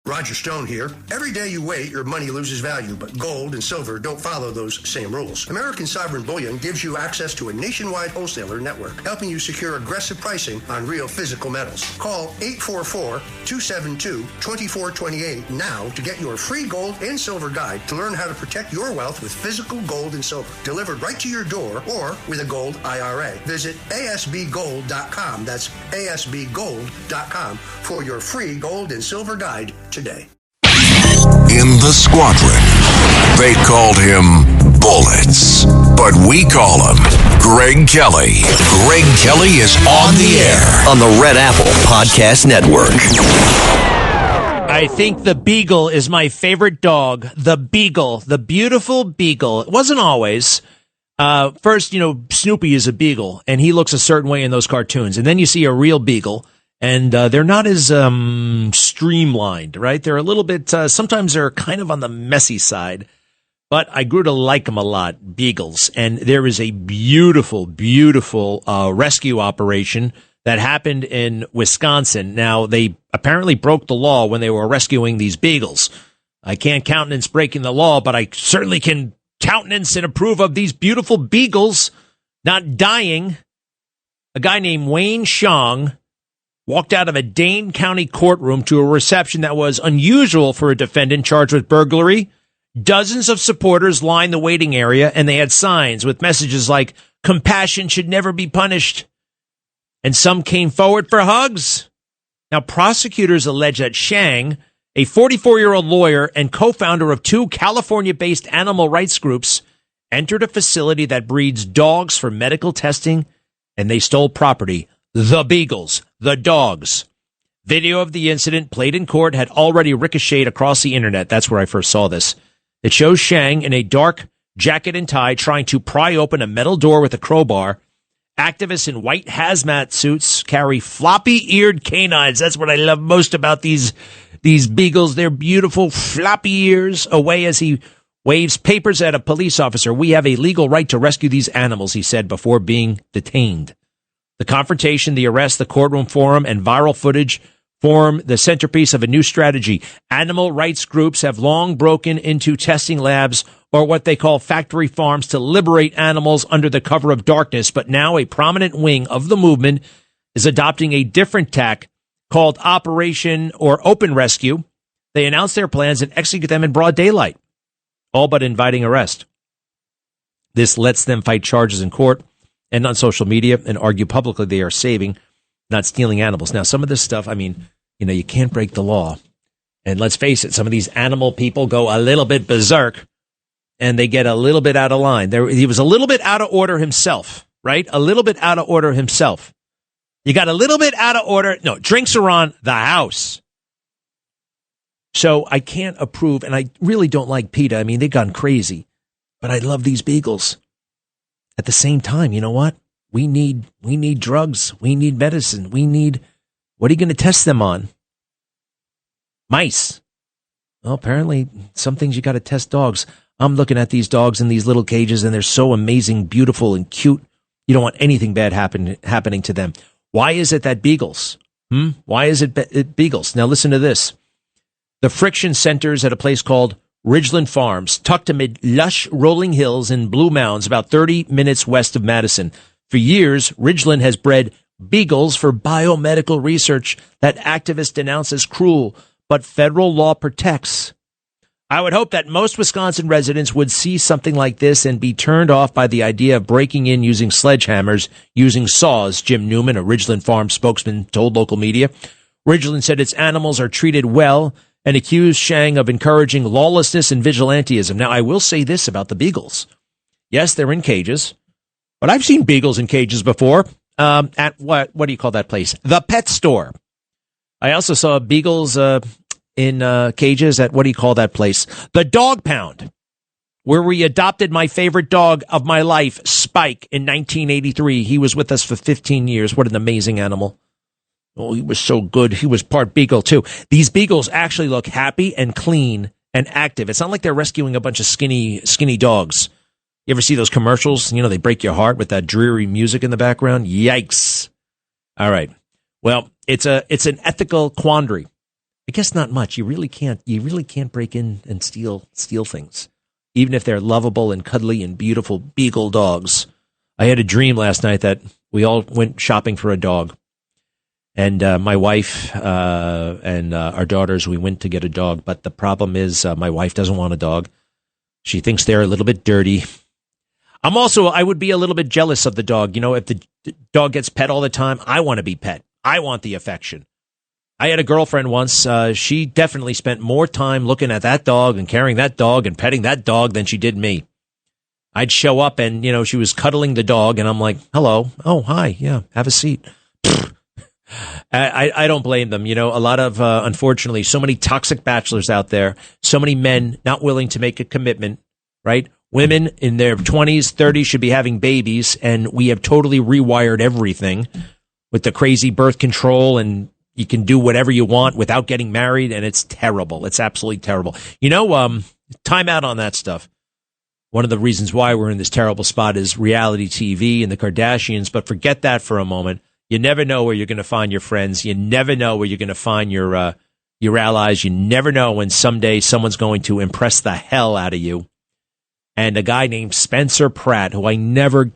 Roger Stone here. Every day you wait, your money loses value, but gold and silver don't follow those same rules. American Sovereign Bullion gives you access to a nationwide wholesaler network, helping you secure aggressive pricing on real physical metals. Call 844-272-2428 now to get your free gold and silver guide to learn how to protect your wealth with physical gold and silver, delivered right to your door or with a gold IRA. Visit asbgold.com. That's asbgold.com for your free gold and silver guide today. In the squadron, they called him Bullets, but we call him Greg Kelly. Greg Kelly is on the air on the Red Apple Podcast Network. I think the Beagle is my favorite dog. The Beagle, the beautiful Beagle. It wasn't always. First, Snoopy is a Beagle, and he looks a certain way in those cartoons. And then you see a real Beagle, and they're not as streamlined, right? They're a little bit, sometimes they're kind of on the messy side. But I grew to like them a lot, Beagles. And there is a beautiful, beautiful rescue operation that happened in Wisconsin. Now, they apparently broke the law when they were rescuing these Beagles. I can't countenance breaking the law, but I certainly can countenance and approve of these beautiful Beagles not dying. A guy named Wayne Xiong walked out of a Dane County courtroom to a reception that was unusual for a defendant charged with burglary. Dozens of supporters lined the waiting area, and they had signs with messages like, "Compassion should never be punished." And some came forward for hugs. Now, prosecutors allege that Xiong, a 44-year-old lawyer and co-founder of two California-based animal rights groups, entered a facility that breeds dogs for medical testing, and they stole property. The Beagles, the dogs. Video of the incident played in court had already ricocheted across the internet. That's where I first saw this. It shows Xiong in a dark jacket and tie trying to pry open a metal door with a crowbar. Activists in white hazmat suits carry floppy-eared canines. That's what I love most about these Beagles. Their beautiful floppy ears away as he waves papers at a police officer. "We have a legal right to rescue these animals," he said before being detained. The confrontation, the arrest, the courtroom forum, and viral footage form the centerpiece of a new strategy. Animal rights groups have long broken into testing labs, or what they call factory farms, to liberate animals under the cover of darkness. But now a prominent wing of the movement is adopting a different tack called Operation or Open Rescue. They announce their plans and execute them in broad daylight, all but inviting arrest. This lets them fight charges in court and on social media and argue publicly they are saving, not stealing animals. Now, some of this stuff, you can't break the law. And let's face it, some of these animal people go a little bit berserk and they get a little bit out of line. He was a little bit out of order himself, right? A little bit out of order himself. You got a little bit out of order. No, drinks are on the house. So I can't approve, and I really don't like PETA. They've gone crazy. But I love these Beagles. At the same time, you know what? We need drugs. We need medicine. What are you going to test them on? Mice. Well, apparently some things you got to test dogs. I'm looking at these dogs in these little cages, and they're so amazing, beautiful, and cute. You don't want anything bad happening to them. Why is it that Beagles? Why is it Beagles? Now listen to this. The friction centers at a place called Ridgeland Farms, tucked amid lush rolling hills and blue mounds about 30 minutes west of Madison. For years, Ridgeland has bred Beagles for biomedical research that activists denounce as cruel, but federal law protects. I would hope that most Wisconsin residents would see something like this and be turned off by the idea of breaking in using sledgehammers, using saws, Jim Newman, a Ridgeland Farm spokesman, told local media. Ridgeland said its animals are treated well and accused Xiong of encouraging lawlessness and vigilantism. Now, I will say this about the Beagles. Yes, they're in cages, but I've seen Beagles in cages before at what do you call that place? The pet store. I also saw Beagles in cages at, what do you call that place? The Dog Pound, where we adopted my favorite dog of my life, Spike, in 1983. He was with us for 15 years. What an amazing animal. Oh, he was so good. He was part Beagle, too. These Beagles actually look happy and clean and active. It's not like they're rescuing a bunch of skinny dogs. You ever see those commercials? They break your heart with that dreary music in the background. Yikes. All right. Well, it's an ethical quandary. I guess not much. You really can't break in and steal things, even if they're lovable and cuddly and beautiful beagle dogs. I had a dream last night that we all went shopping for a dog. And my wife and our daughters, we went to get a dog. But the problem is my wife doesn't want a dog. She thinks they're a little bit dirty. I would be a little bit jealous of the dog. You know, if the dog gets pet all the time, I want to be pet. I want the affection. I had a girlfriend once. She definitely spent more time looking at that dog and carrying that dog and petting that dog than she did me. I'd show up and, you know, she was cuddling the dog and I'm like, hello. Oh, hi. Yeah, have a seat. I don't blame them. You know, a lot of, unfortunately, so many toxic bachelors out there, so many men not willing to make a commitment, right? Women in their 20s, 30s should be having babies, and we have totally rewired everything with the crazy birth control, and you can do whatever you want without getting married, and it's terrible. It's absolutely terrible. You know, time out on that stuff. One of the reasons why we're in this terrible spot is reality TV and the Kardashians, but forget that for a moment. You never know where you're going to find your friends. You never know where you're going to find your allies. You never know when someday someone's going to impress the hell out of you. And a guy named Spencer Pratt, who I never,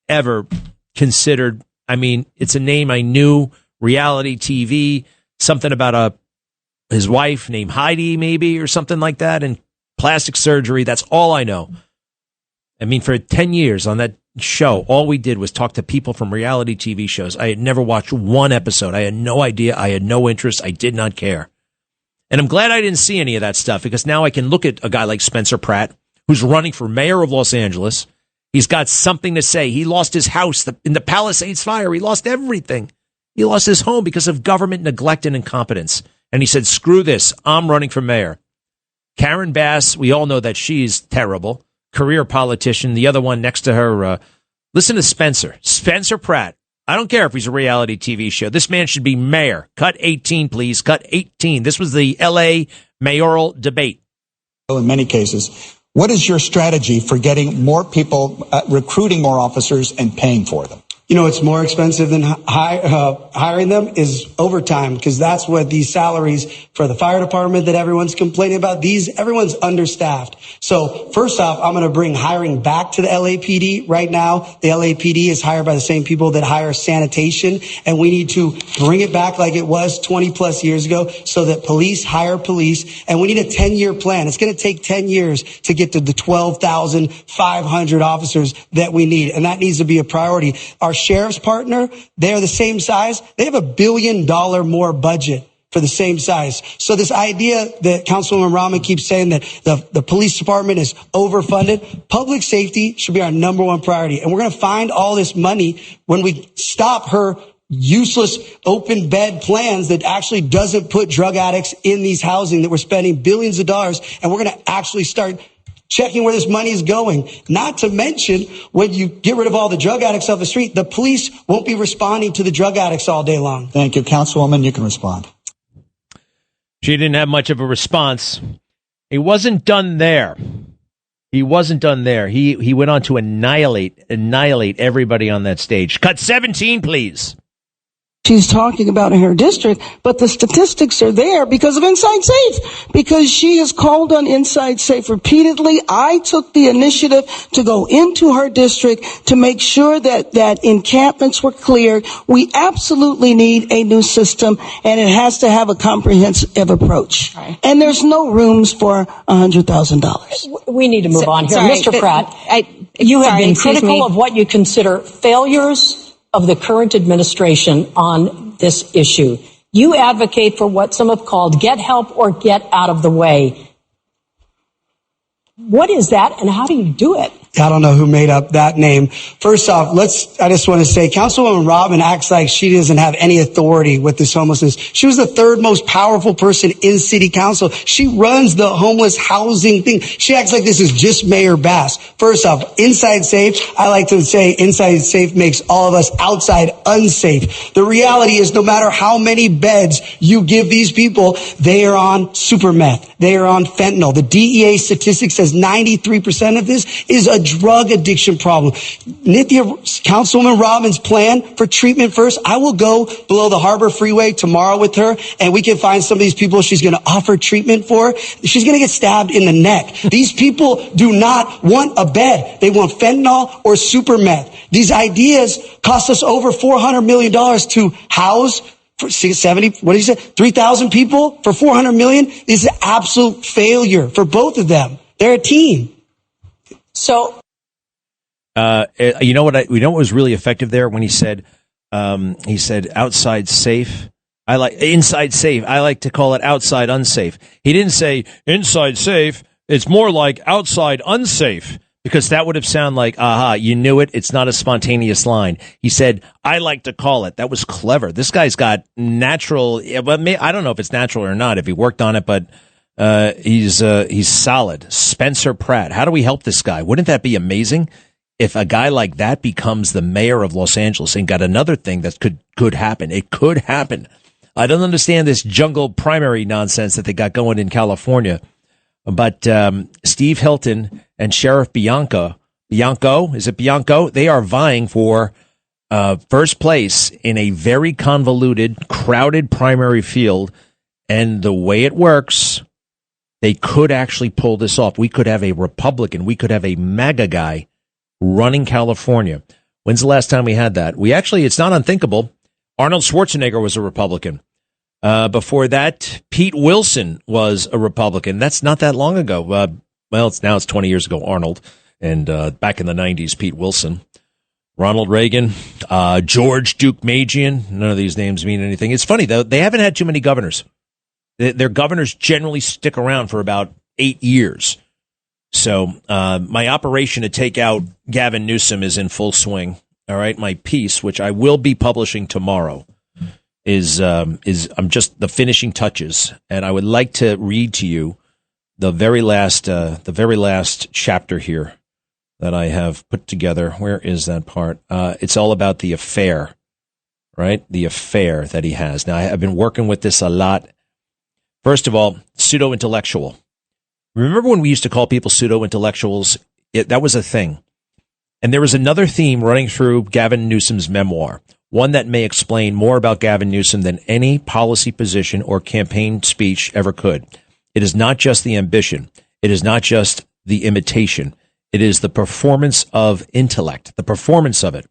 ever considered. I mean, it's a name I knew, reality TV, something about his wife named Heidi maybe or something like that, and plastic surgery. That's all I know. I mean, for 10 years on that show, all we did was talk to people from reality TV shows. I had never watched one episode. I had no idea. I had no interest. I did not care. And I'm glad I didn't see any of that stuff, because now I can look at a guy like Spencer Pratt, who's running for mayor of Los Angeles. He's got something to say. He lost his house in the Palisades fire. He lost everything. He lost his home because of government neglect and incompetence. And he said, screw this. I'm running for mayor. Karen Bass, we all know that she's terrible. Career politician. The other one next to her. Listen to Spencer Pratt. I don't care if he's a reality TV show. This man should be mayor. Cut 18, please. Cut 18. This was the L.A. mayoral debate. In many cases, what is your strategy for getting more people, recruiting more officers and paying for them? You know, it's more expensive than hiring them is overtime, because that's what these salaries for the fire department that everyone's complaining about. Everyone's understaffed. So first off, I'm going to bring hiring back to the LAPD. Right now, the LAPD is hired by the same people that hire sanitation, and we need to bring it back like it was 20 plus years ago, so that police hire police. And we need a 10-year plan. It's going to take 10 years to get to the 12,500 officers that we need, and that needs to be a priority. Our sheriff's partner, they're the same size. They have $1 billion more budget for the same size. So this idea that Councilwoman Rahman keeps saying that the police department is overfunded, public safety should be our number one priority. And we're going to find all this money when we stop her useless open bed plans that actually doesn't put drug addicts in these housing that we're spending billions of dollars. And we're going to actually start checking where this money is going. Not to mention, when you get rid of all the drug addicts off the street, the police won't be responding to the drug addicts all day long. Thank you. Councilwoman, you can respond. She didn't have much of a response. He wasn't done there. He went on to annihilate everybody on that stage. Cut 17, please. She's talking about in her district, but the statistics are there because of Inside Safe, because she has called on Inside Safe repeatedly. I took the initiative to go into her district to make sure that encampments were cleared. We absolutely need a new system, and it has to have a comprehensive approach. Right. And there's no rooms for $100,000. We need to move on here. Mr. Pratt, you have been critical of what you consider failures of the current administration on this issue. You advocate for what some have called get help or get out of the way. What is that, and how do you do it? I don't know who made up that name. First off, I just want to say, Councilwoman Rahman acts like she doesn't have any authority with this homelessness. She was the third most powerful person in city council. She runs the homeless housing thing. She acts like this is just Mayor Bass. First off, Inside Safe, I like to say Inside Safe makes all of us outside unsafe. The reality is, no matter how many beds you give these people, they are on super meth. They are on fentanyl. The DEA statistic says 93% of this is a drug addiction problem. Nithya, Councilwoman Robbins' plan for treatment first. I will go below the Harbor Freeway tomorrow with her, and we can find some of these people she's going to offer treatment for. She's going to get stabbed in the neck. These people do not want a bed. They want fentanyl or super meth. These ideas cost us over $400 million to house for 70, what did he say? 3,000 people for $400 million is an absolute failure for both of them. They're a team. So, you know what was really effective there when he said outside safe. I like inside safe. I like to call it outside unsafe. He didn't say inside safe. It's more like outside unsafe, because that would have sounded like, aha, you knew it. It's not a spontaneous line. He said, I like to call it. That was clever. This guy's got natural, I don't know if it's natural or not, if he worked on it, but he's solid. Spencer Pratt. How do we help this guy? Wouldn't that be amazing if a guy like that becomes the mayor of Los Angeles and got another thing that could happen? It could happen. I don't understand this jungle primary nonsense that they got going in California. But Steve Hilton and Sheriff Bianco, is it Bianco? They are vying for first place in a very convoluted, crowded primary field. And the way it works, they could actually pull this off. We could have a Republican. We could have a MAGA guy running California. When's the last time we had that? It's not unthinkable. Arnold Schwarzenegger was a Republican. Before that, Pete Wilson was a Republican. That's not that long ago. It's 20 years ago, Arnold. And back in the 90s, Pete Wilson. Ronald Reagan, George Duke Magian. None of these names mean anything. It's funny, though. They haven't had too many governors. Their governors generally stick around for about 8 years. So my operation to take out Gavin Newsom is in full swing. All right. My piece, which I will be publishing tomorrow, is I'm just the finishing touches, and I would like to read to you the very last chapter here that I have put together. Where is that part? It's all about the affair, right? The affair that he has. Now, I've been working with this a lot. First of all, pseudo-intellectual. Remember when we used to call people pseudo-intellectuals? That was a thing. And there was another theme running through Gavin Newsom's memoir, one that may explain more about Gavin Newsom than any policy position or campaign speech ever could. It is not just the ambition. It is not just the imitation. It is the performance of intellect, the performance of it.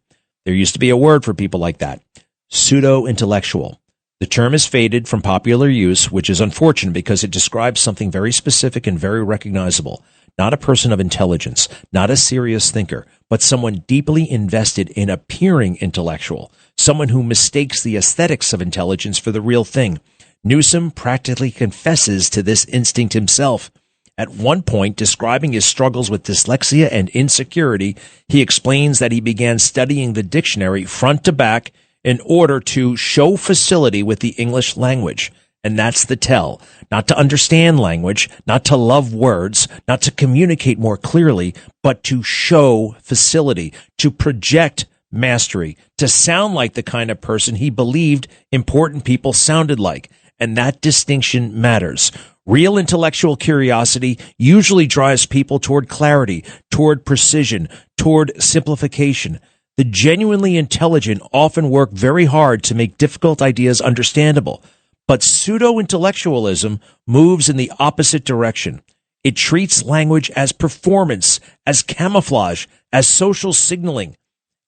There used to be a word for people like that, pseudo-intellectual. The term is faded from popular use, which is unfortunate because it describes something very specific and very recognizable. Not a person of intelligence, not a serious thinker, but someone deeply invested in appearing intellectual, someone who mistakes the aesthetics of intelligence for the real thing. Newsom practically confesses to this instinct himself. At one point, describing his struggles with dyslexia and insecurity, he explains that he began studying the dictionary front to back in order to show facility with the English language. And that's the tell. Not to understand language, not to love words, not to communicate more clearly, but to show facility, to project mastery, to sound like the kind of person he believed important people sounded like. And that distinction matters. Real intellectual curiosity usually drives people toward clarity, toward precision, toward simplification. The genuinely intelligent often work very hard to make difficult ideas understandable. But pseudo-intellectualism moves in the opposite direction. It treats language as performance, as camouflage, as social signaling.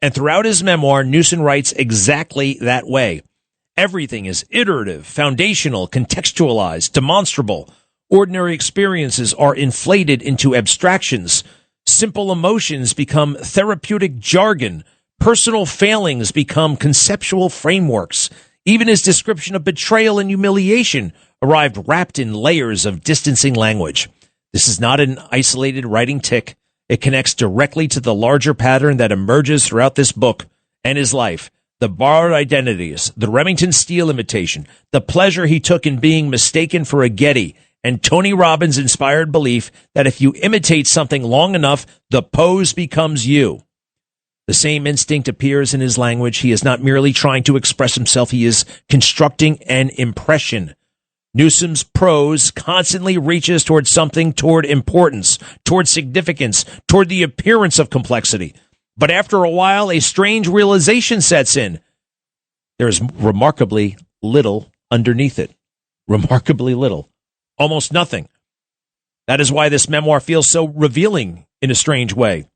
And throughout his memoir, Newsom writes exactly that way. Everything is iterative, foundational, contextualized, demonstrable. Ordinary experiences are inflated into abstractions. Simple emotions become therapeutic jargon. Personal failings become conceptual frameworks. Even his description of betrayal and humiliation arrived wrapped in layers of distancing language. This is not an isolated writing tic. It connects directly to the larger pattern that emerges throughout this book and his life. The borrowed identities, the Remington Steele imitation, the pleasure he took in being mistaken for a Getty, and Tony Robbins' inspired belief that if you imitate something long enough, the pose becomes you. The same instinct appears in his language. He is not merely trying to express himself. He is constructing an impression. Newsom's prose constantly reaches toward something, toward importance, toward significance, toward the appearance of complexity. But after a while, a strange realization sets in. There's remarkably little underneath it. Remarkably little. Almost nothing. That is why this memoir feels so revealing in a strange way.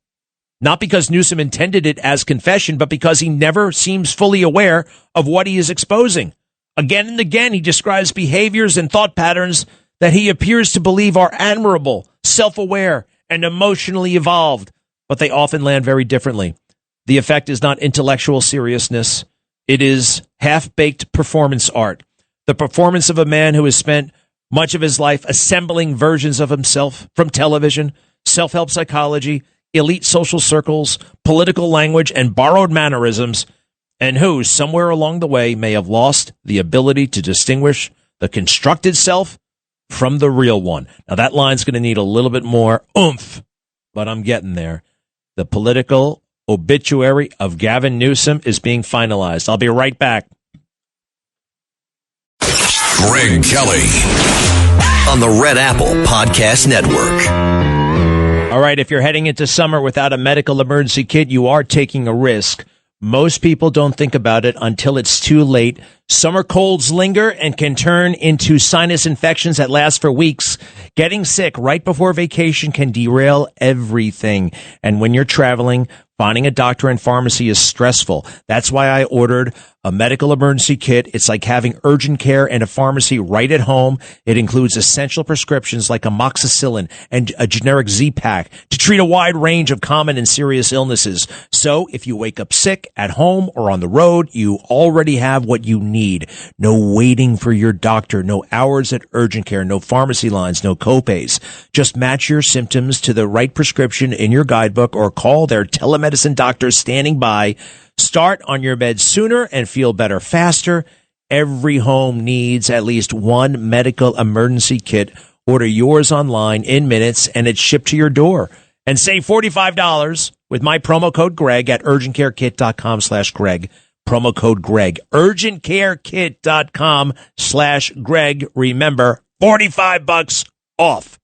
Not because Newsom intended it as confession, but because he never seems fully aware of what he is exposing. Again and again, he describes behaviors and thought patterns that he appears to believe are admirable, self-aware, and emotionally evolved, but they often land very differently. The effect is not intellectual seriousness. It is half-baked performance art. The performance of a man who has spent much of his life assembling versions of himself from television, self-help psychology, elite social circles, political language, and borrowed mannerisms, and who, somewhere along the way, may have lost the ability to distinguish the constructed self from the real one. Now, that line's going to need a little bit more oomph, but I'm getting there. The political obituary of Gavin Newsom is being finalized. I'll be right back. Greg Kelly on the Red Apple Podcast Network. All right, if you're heading into summer without a medical emergency kit, you are taking a risk. Most people don't think about it until it's too late. Summer colds linger and can turn into sinus infections that last for weeks. Getting sick right before vacation can derail everything. And when you're traveling, finding a doctor and pharmacy is stressful. That's why I ordered a medical emergency kit. It's like having urgent care and a pharmacy right at home. It includes essential prescriptions like amoxicillin and a generic Z-Pack to treat a wide range of common and serious illnesses. So if you wake up sick at home or on the road, you already have what you need. No waiting for your doctor, no hours at urgent care, no pharmacy lines, no copays. Just match your symptoms to the right prescription in your guidebook or call their telemedicine doctor standing by. Start on your meds sooner and feel better faster. Every home needs at least one medical emergency kit. Order yours online in minutes and it's shipped to your door. And save $45 with my promo code Greg at urgentcarekit.com/Greg. Promo code Greg. urgentcarekit.com/Greg. Remember, $45 off.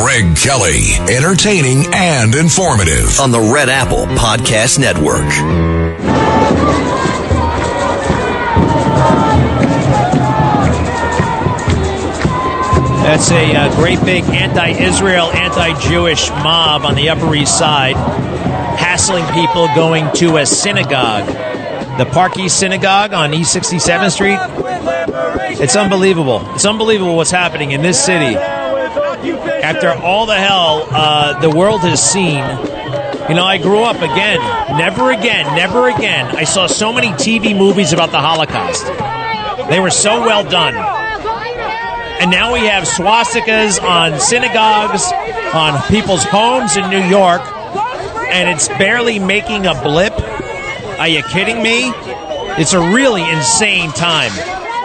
Greg Kelly, entertaining and informative on the Red Apple Podcast Network. That's a great big anti-Israel, anti-Jewish mob on the Upper East Side, hassling people going to a synagogue. The Park East Synagogue on East 67th Street. It's unbelievable. It's unbelievable what's happening in this city. After all the hell the world has seen, you know, I grew up again. Never again, never again. I saw so many TV movies about the Holocaust. They were so well done. And now we have swastikas on synagogues, on people's homes in New York, and it's barely making a blip. Are you kidding me? It's a really insane time.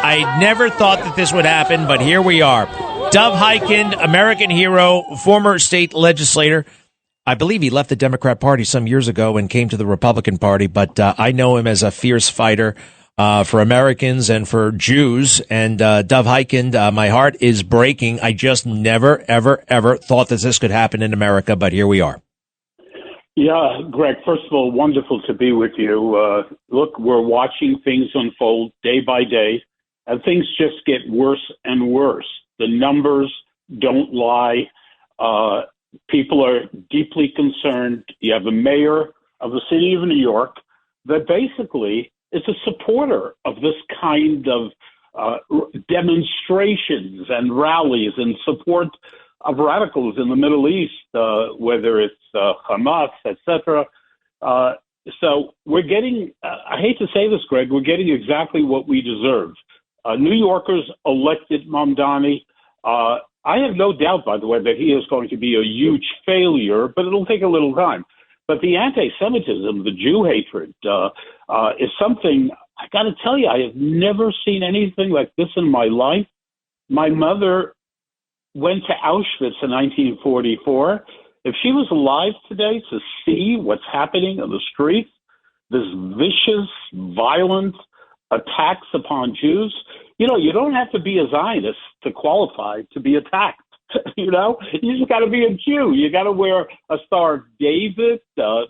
I never thought that this would happen, but here we are. Dov Hikind, American hero, former state legislator. I believe he left the Democrat Party some years ago and came to the Republican Party, but I know him as a fierce fighter for Americans and for Jews. And Dov Hikind, my heart is breaking. I just never, ever, ever thought that this could happen in America, but here we are. Yeah, Greg, first of all, wonderful to be with you. Look, we're watching things unfold day by day, and things just get worse and worse. The numbers don't lie. People are deeply concerned. You have a mayor of the city of New York that basically is a supporter of this kind of demonstrations and rallies in support of radicals in the Middle East, whether it's Hamas, etc. So we're getting, I hate to say this, Greg, we're getting exactly what we deserve. New Yorkers elected Mamdani. I have no doubt, by the way, that he is going to be a huge failure, but it'll take a little time. But the anti-Semitism, the Jew hatred, is something, I got to tell you, I have never seen anything like this in my life. My mother went to Auschwitz in 1944. If she was alive today to see what's happening on the streets, this vicious, violent attacks upon Jews, you know, you don't have to be a Zionist to qualify to be attacked. You know, you just got to be a Jew. You got to wear a Star of David,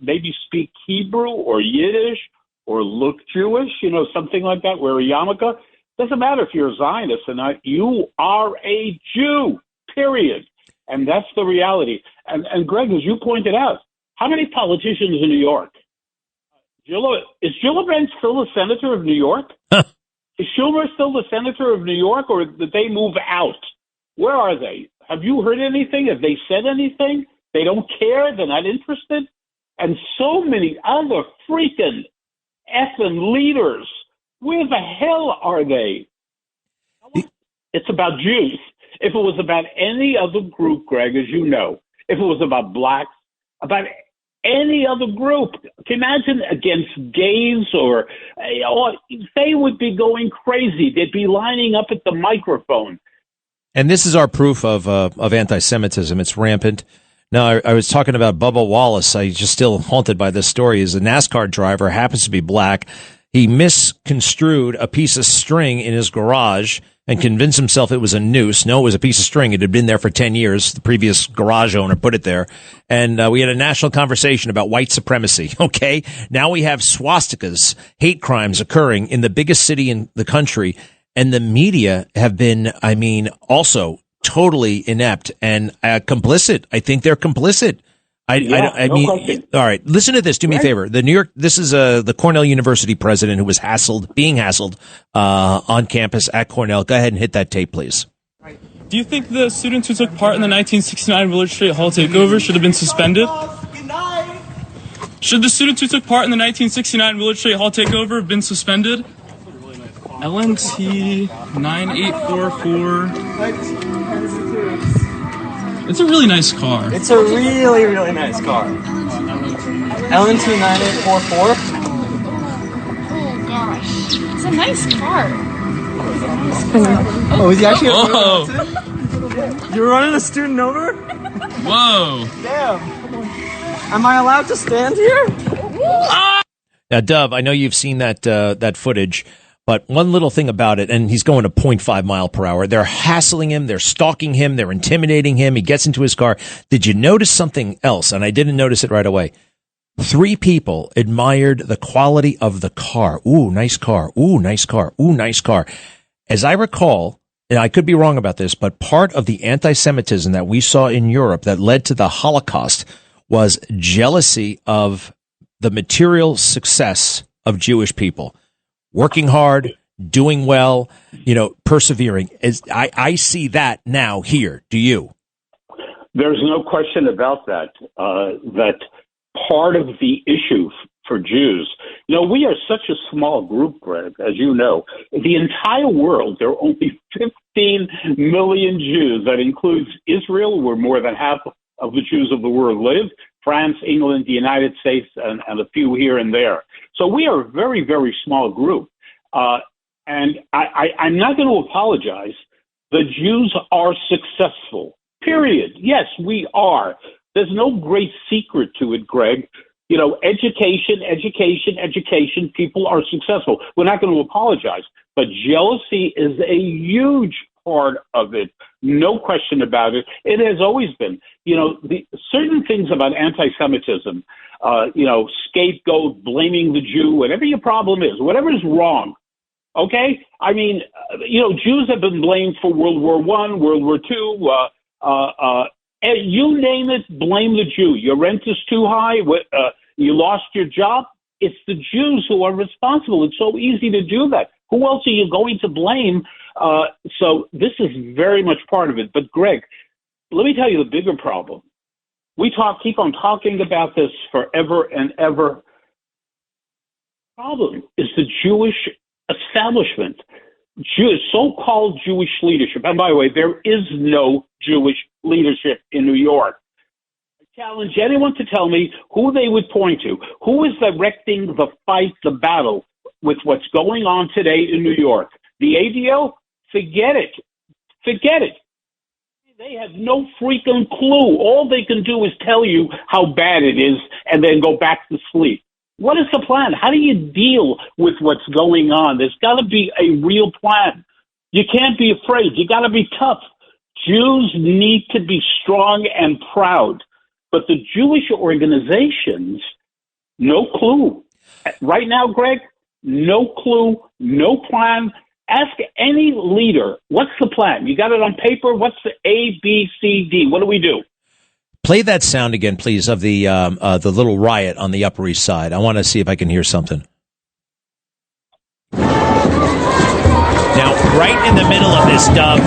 maybe speak Hebrew or Yiddish or look Jewish, you know, something like that, wear a yarmulke. Doesn't matter if you're a Zionist or not. You are a Jew, period. And that's the reality. And Greg, as you pointed out, how many politicians in New York? Is Gillibrand still the senator of New York? Is Schumer still the senator of New York, or did they move out? Where are they? Have you heard anything? Have they said anything? They don't care? They're not interested? And so many other freaking effing leaders. Where the hell are they? It's about Jews. If it was about any other group, Greg, as you know, if it was about blacks, about any other group, can you imagine against gays or they would be going crazy. They'd be lining up at the microphone. And this is our proof of anti-Semitism. It's rampant. Now, I was talking about Bubba Wallace. I just still haunted by this story. He's a NASCAR driver, happens to be black. He misconstrued a piece of string in his garage and convinced himself it was a noose. No, it was a piece of string. It had been there for 10 years. The previous garage owner put it there. And we had a national conversation about white supremacy. Okay. Now we have swastikas, hate crimes occurring in the biggest city in the country. And the media have been, I mean, also totally inept and complicit. I think they're complicit. I mean, all right, listen to this. Do me a favor. This is the Cornell University president who was being hassled on campus at Cornell. Go ahead and hit that tape, please. Do you think the students who took part in the 1969 Willard Street Hall takeover should have been suspended? Should the students who took part in the 1969 Willard Street Hall takeover have been suspended? LNT 9844. It's a really nice car. It's a really, really nice car. LNT 9844. Oh gosh, it's a nice car. Oh, is he actually? You're running a student over? Whoa! Damn. Am I allowed to stand here? Now, Dove, I know you've seen that footage. But one little thing about it, and he's going to 0.5 mile per hour. They're hassling him. They're stalking him. They're intimidating him. He gets into his car. Did you notice something else? And I didn't notice it right away. 3 people admired the quality of the car. Ooh, nice car. Ooh, nice car. Ooh, nice car. As I recall, and I could be wrong about this, but part of the anti-Semitism that we saw in Europe that led to the Holocaust was jealousy of the material success of Jewish people. Working hard, doing well, persevering. I see that now here. Do you? There's no question about that. That part of the issue for Jews, we are such a small group, Greg, as you know. The entire world, there are only 15 million Jews. That includes Israel, where more than half of the Jews of the world live, France, England, the United States, and a few here and there. So we are a very, very small group. And I'm not going to apologize. The Jews are successful, period. Yes, we are. There's no great secret to it, Greg. Education, people are successful. We're not going to apologize. But jealousy is a huge part of it. No question about it. It has always been. The certain things about anti-Semitism, scapegoat, blaming the Jew, whatever your problem is, whatever is wrong. Okay? I mean, Jews have been blamed for World War I, World War II, you name it, blame the Jew. Your rent is too high, you lost your job. It's the Jews who are responsible. It's so easy to do that. Who else are you going to blame? So this is very much part of it. But Greg, let me tell you the bigger problem. We keep on talking about this forever and ever. The problem is the Jewish establishment, so-called Jewish leadership. And by the way, there is no Jewish leadership in New York. I challenge anyone to tell me who they would point to. Who is directing the fight, the battle with what's going on today in New York? The ADL? Forget it. Forget it. They have no freaking clue. All they can do is tell you how bad it is and then go back to sleep. What is the plan? How do you deal with what's going on? There's got to be a real plan. You can't be afraid. You got to be tough. Jews need to be strong and proud. But the Jewish organizations, no clue. Right now, Greg, no clue, no plan. Ask any leader, what's the plan? You got it on paper? What's the A, B, C, D? What do we do? Play that sound again, please, of the little riot on the Upper East Side. I want to see if I can hear something. Now, right in the middle of this, Doug.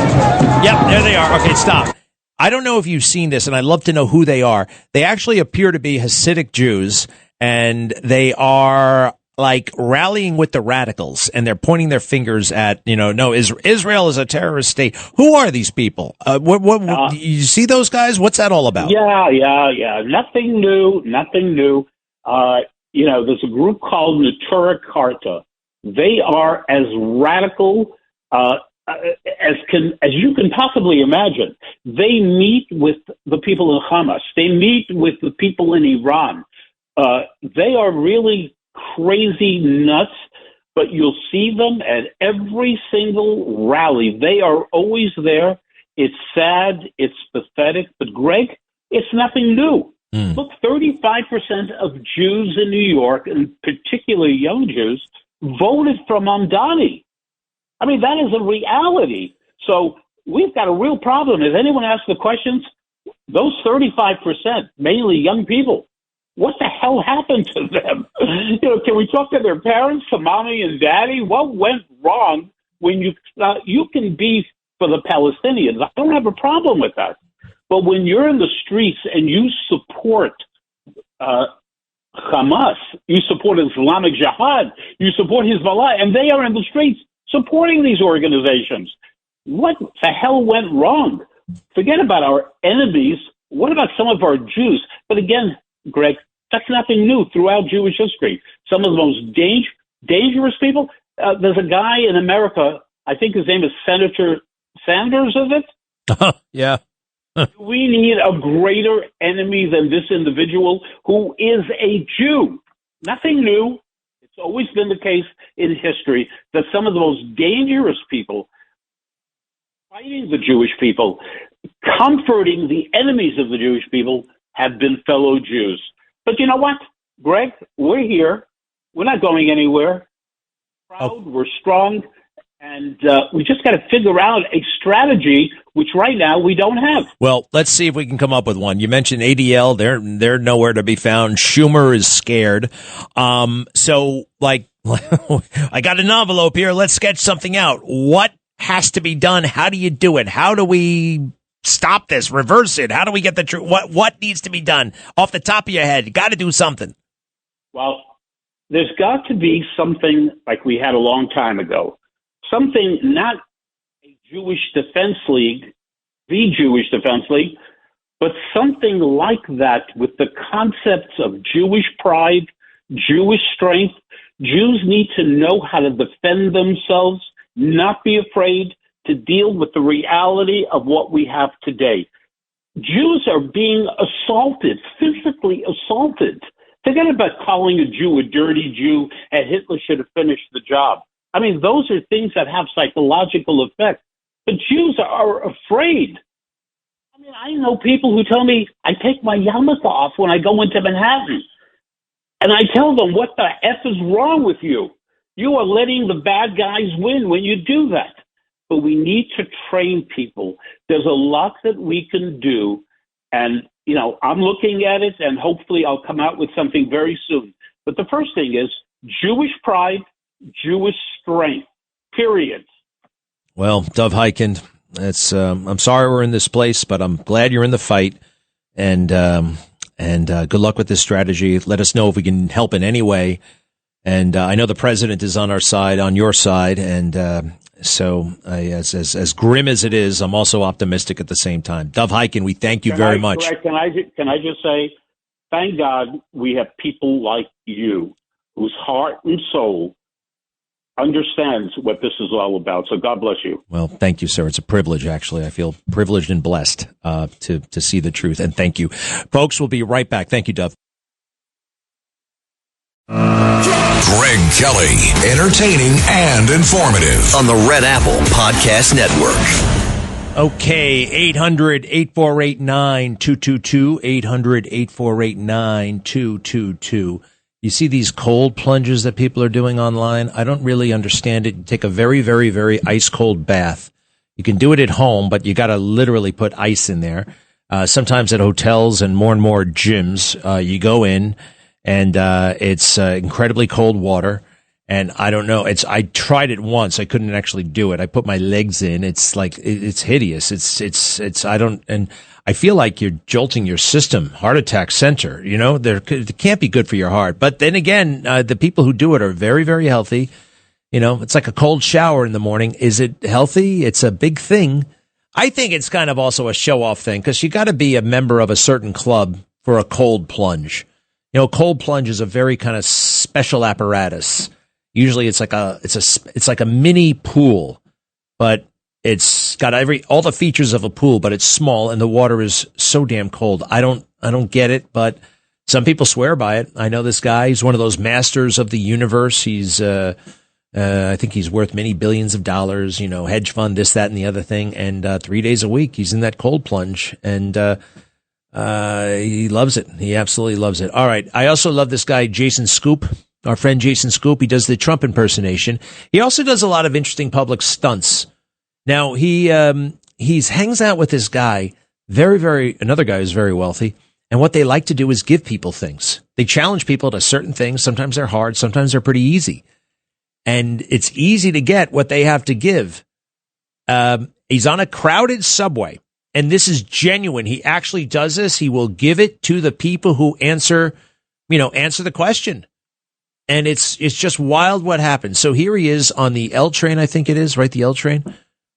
Yep, there they are. Okay, stop. I don't know if you've seen this, and I'd love to know who they are. They actually appear to be Hasidic Jews, and they are like rallying with the radicals, and they're pointing their fingers at, no, Israel is a terrorist state. Who are these people? You see those guys? What's that all about? Yeah. Nothing new. There's a group called Natura Carta. They are as radical as you can possibly imagine. They meet with the people in Hamas. They meet with the people in Iran. They are really crazy nuts, but you'll see them at every single rally. They are always there. It's sad. It's pathetic. But, Greg, it's nothing new. Look, 35% of Jews in New York, and particularly young Jews, voted for Mamdani. I mean, that is a reality. So we've got a real problem. If anyone asks the questions, those 35%, mainly young people, what the hell happened to them? Can we talk to their parents, to mommy and daddy? What went wrong when you can be for the Palestinians? I don't have a problem with that. But when you're in the streets and you support Hamas, you support Islamic Jihad, you support Hezbollah, and they are in the streets supporting these organizations, what the hell went wrong? Forget about our enemies. What about some of our Jews? But again, Greg, that's nothing new throughout Jewish history. Some of the most dangerous people. There's a guy in America, I think his name is Senator Sanders, is it? Yeah. We need a greater enemy than this individual who is a Jew. Nothing new. It's always been the case in history that some of the most dangerous people fighting the Jewish people, comforting the enemies of the Jewish people, have been fellow Jews. But you know what, Greg? We're here. We're not going anywhere. We're proud. We're strong. And we just got to figure out a strategy, which right now we don't have. Well, let's see if we can come up with one. You mentioned ADL. They're nowhere to be found. Schumer is scared. So, like, I got an envelope here. Let's sketch something out. What has to be done? How do you do it? How do we stop this, reverse it? How do we get the truth? What needs to be done off the top of your head? You got to do something. Well, there's got to be something like we had a long time ago. Something, not a Jewish Defense League, the Jewish Defense League, but something like that with the concepts of Jewish pride, Jewish strength. Jews need to know how to defend themselves, not be afraid to deal with the reality of what we have today. Jews are being assaulted, physically assaulted. Forget about calling a Jew a dirty Jew and Hitler should have finished the job. I mean, those are things that have psychological effect. The Jews are afraid. I mean, I know people who tell me I take my yarmulke off when I go into Manhattan. And I tell them, what the F is wrong with you? You are letting the bad guys win when you do that. But we need to train people. There's a lot that we can do. And, I'm looking at it, and hopefully I'll come out with something very soon. But the first thing is Jewish pride, Jewish strength, period. Well, Dov Hikind, I'm sorry we're in this place, but I'm glad you're in the fight. And good luck with this strategy. Let us know if we can help in any way. And I know the president is on our side, on your side. And so as grim as it is, I'm also optimistic at the same time. Dov Hikind, we thank you very much. Can I just say, thank God we have people like you whose heart and soul understands what this is all about. So God bless you. Well, thank you, sir. It's a privilege, actually. I feel privileged and blessed to see the truth. And thank you. Folks, we'll be right back. Thank you, Dov. Greg Kelly, entertaining and informative on the Red Apple Podcast Network. Okay, 800-848-9222, 800-848-9222. You see these cold plunges that people are doing online? I don't really understand it. You take a very, very, very ice-cold bath. You can do it at home, but you got to literally put ice in there. Sometimes at hotels and more gyms, you go in, and it's incredibly cold water. And I don't know. I tried it once. I couldn't actually do it. I put my legs in. It's like, it's hideous. And I feel like you're jolting your system. Heart attack center, it can't be good for your heart. But then again, the people who do it are very, very healthy. It's like a cold shower in the morning. Is it healthy? It's a big thing. I think it's kind of also a show off thing because you got to be a member of a certain club for a cold plunge. Cold plunge is a very kind of special apparatus. Usually it's like a mini pool, but it's got all the features of a pool, but it's small and the water is so damn cold. I don't get it, but some people swear by it. I know this guy, he's one of those masters of the universe. He's, I think he's worth many billions of dollars, hedge fund, this, that, and the other thing. And, 3 days a week, he's in that cold plunge and, he loves it. He absolutely loves it. All right. I also love this guy, Jason Scoop. Our friend Jason Scoop, he does the Trump impersonation. He also does a lot of interesting public stunts. Now, he hangs out with this guy, another guy who's very wealthy, and what they like to do is give people things. They challenge people to certain things. Sometimes they're hard, sometimes they're pretty easy. And it's easy to get what they have to give. He's on a crowded subway, and this is genuine. He actually does this. He will give it to the people who answer the question. And it's just wild what happens. So here he is on the L train, I think it is, right? The L train.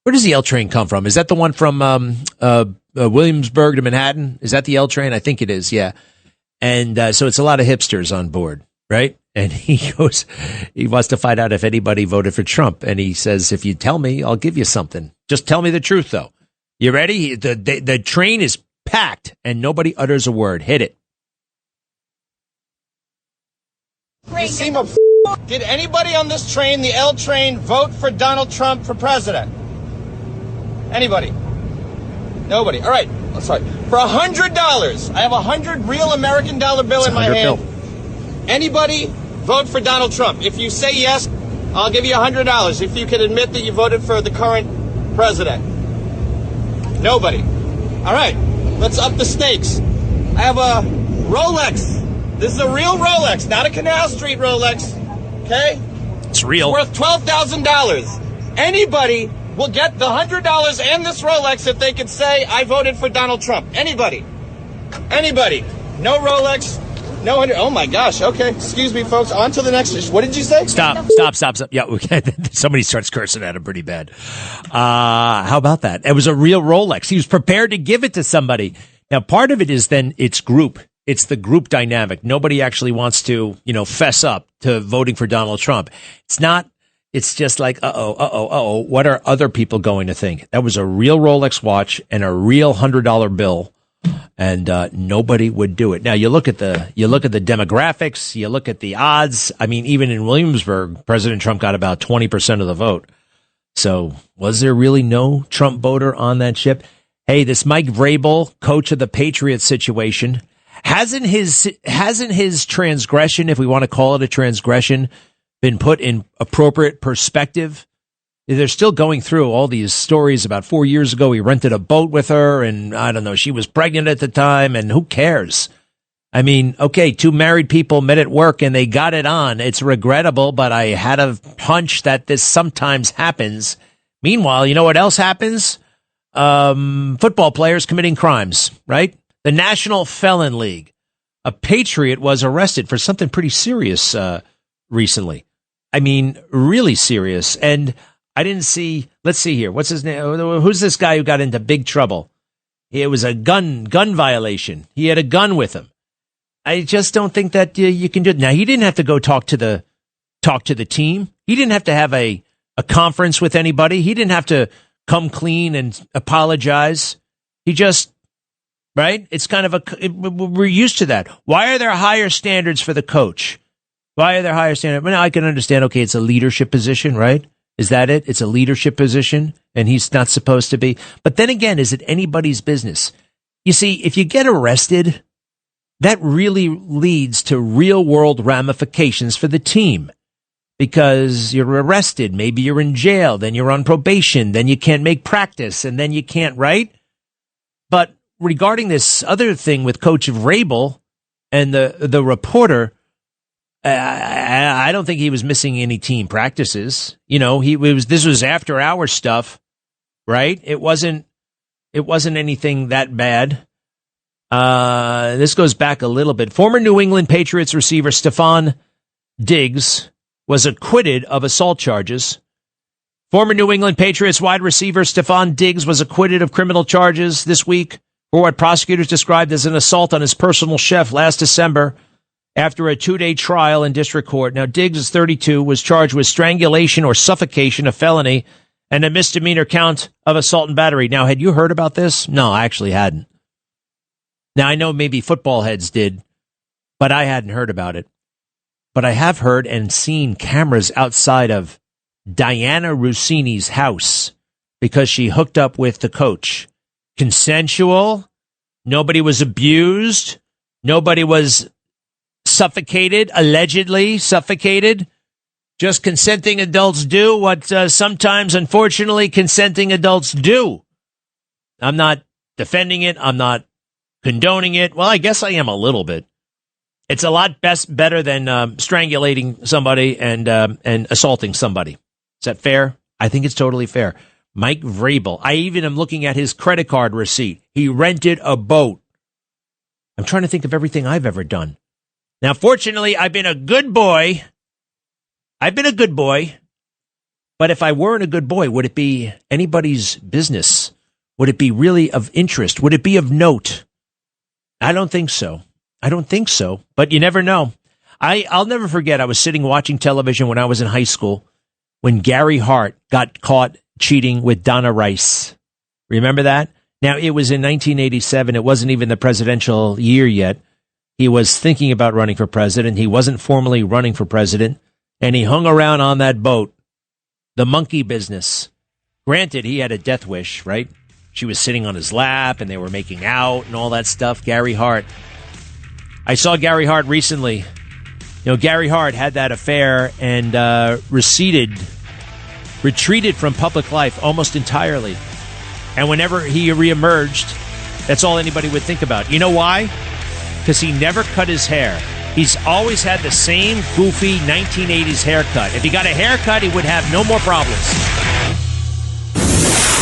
Where does the L train come from? Is that the one from Williamsburg to Manhattan? Is that the L train? I think it is, yeah. And so it's a lot of hipsters on board, right? And he wants to find out if anybody voted for Trump. And he says, if you tell me, I'll give you something. Just tell me the truth, though. You ready? The train is packed and nobody utters a word. Hit it. You seem a Did anybody on this train, the L train, vote for Donald Trump for president? Anybody? Nobody. All right. I'm sorry. For $100, I have $100 real American dollar bill in my hand. Anybody vote for Donald Trump? If you say yes, I'll give you $100. If you can admit that you voted for the current president. Nobody. All right. Let's up the stakes. I have a Rolex. This is a real Rolex, not a Canal Street Rolex, okay? It's real. It's worth $12,000. Anybody will get the $100 and this Rolex if they could say, I voted for Donald Trump. Anybody. Anybody. No Rolex, no $100. Oh, my gosh. Okay. Excuse me, folks. On to the next. What did you say? Stop. Yeah, okay. Somebody starts cursing at him pretty bad. How about that? It was a real Rolex. He was prepared to give it to somebody. Now, part of it is then it's group. It's the group dynamic. Nobody actually wants to, fess up to voting for Donald Trump. It's just like, what are other people going to think? That was a real Rolex watch and a real $100 bill, and nobody would do it. Now you look at the demographics, you look at the odds. I mean, even in Williamsburg, President Trump got about 20% of the vote. So was there really no Trump voter on that ship? Hey, this Mike Vrabel, coach of the Patriots situation, hasn't his transgression, if we want to call it a transgression, been put in appropriate perspective? They're still going through all these stories about 4 years ago. He rented a boat with her, and I don't know, she was pregnant at the time, and who cares? I mean, okay, two married people met at work and they got it on. It's regrettable, but I had a hunch that this sometimes happens. Meanwhile, you know what else happens? Football players committing crimes, right? The National Felon League. A Patriot was arrested for something pretty serious recently. I mean, really serious. And I didn't see, let's see here. What's his name? Who's this guy who got into big trouble? It was a gun violation. He had a gun with him. I just don't think that you can do it. Now, he didn't have to go talk to the team. He didn't have to have a conference with anybody. He didn't have to come clean and apologize. He just, right? It's kind of we're used to that. Why are there higher standards for the coach? Why are there higher standards? Well, I can understand, okay, it's a leadership position, right? Is that it? It's a leadership position and he's not supposed to be. But then again, is it anybody's business? You see, if you get arrested, that really leads to real world ramifications for the team because you're arrested. Maybe you're in jail. Then you're on probation. Then you can't make practice and then you can't, right? But regarding this other thing with Coach Vrabel and the reporter, I don't think he was missing any team practices. You know, this was after hour stuff, right? It wasn't anything that bad. This goes back a little bit. Former New England Patriots receiver Stefon Diggs was acquitted of assault charges. Former New England Patriots wide receiver Stefon Diggs was acquitted of criminal charges this week for what prosecutors described as an assault on his personal chef last December after a 2-day trial in district court. Now, Diggs is 32, was charged with strangulation or suffocation, a felony, and a misdemeanor count of assault and battery. Now, had you heard about this? No, I actually hadn't. Now, I know maybe football heads did, but I hadn't heard about it. But I have heard and seen cameras outside of Diana Rossini's house because she hooked up with the coach. Consensual. Nobody was abused. Nobody was suffocated, allegedly suffocated. Just consenting adults do what sometimes, unfortunately, consenting adults do. I'm not defending it. I'm not condoning it. Well, I guess I am a little bit. It's a lot better than strangulating somebody and assaulting somebody. Is that fair? I think it's totally fair. Mike Vrabel. I even am looking at his credit card receipt. He rented a boat. I'm trying to think of everything I've ever done. Now, fortunately, I've been a good boy. But if I weren't a good boy, would it be anybody's business? Would it be really of interest? Would it be of note? I don't think so. But you never know. I'll never forget, I was sitting watching television when I was in high school when Gary Hart got caught cheating with Donna Rice. Remember that? Now, it was in 1987. It wasn't even the presidential year yet. He was thinking about running for president. He wasn't formally running for president. And he hung around on that boat. The monkey business. Granted, he had a death wish, right? She was sitting on his lap and they were making out and all that stuff. Gary Hart. I saw Gary Hart recently. You know, Gary Hart had that affair and retreated from public life almost entirely. And whenever he reemerged, that's all anybody would think about. You know why? Because he never cut his hair. He's always had the same goofy 1980s haircut. If he got a haircut, he would have no more problems.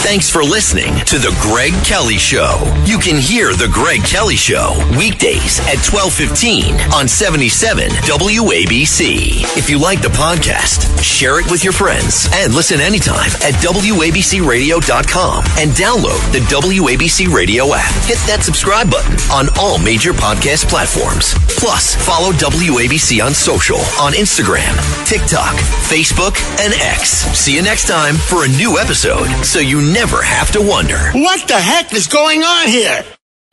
Thanks for listening to The Greg Kelly Show. You can hear The Greg Kelly Show weekdays at 12:15 on 77 WABC. If you like the podcast, share it with your friends and listen anytime at WABCRadio.com and download the WABC Radio app. Hit that subscribe button on all major podcast platforms. Plus, follow WABC on social on Instagram, TikTok, Facebook, and X. See you next time for a new episode so you never have to wonder. What the heck is going on here?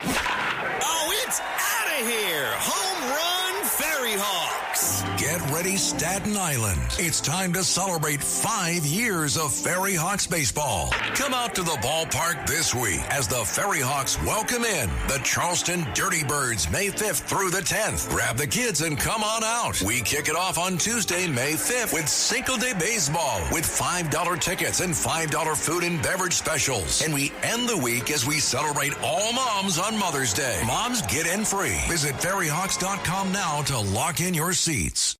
Oh, it's out of here. Home run Ferry Hawks. Get ready, Staten Long Island. It's time to celebrate 5 years of Ferry Hawks baseball. Come out to the ballpark this week as the Ferry Hawks welcome in the Charleston Dirty Birds May 5th through the 10th. Grab the kids and come on out. We kick it off on Tuesday, May 5th with Cinco de Baseball with $5 tickets and $5 food and beverage specials. And we end the week as we celebrate all moms on Mother's Day. Moms get in free. Visit ferryhawks.com now to lock in your seats.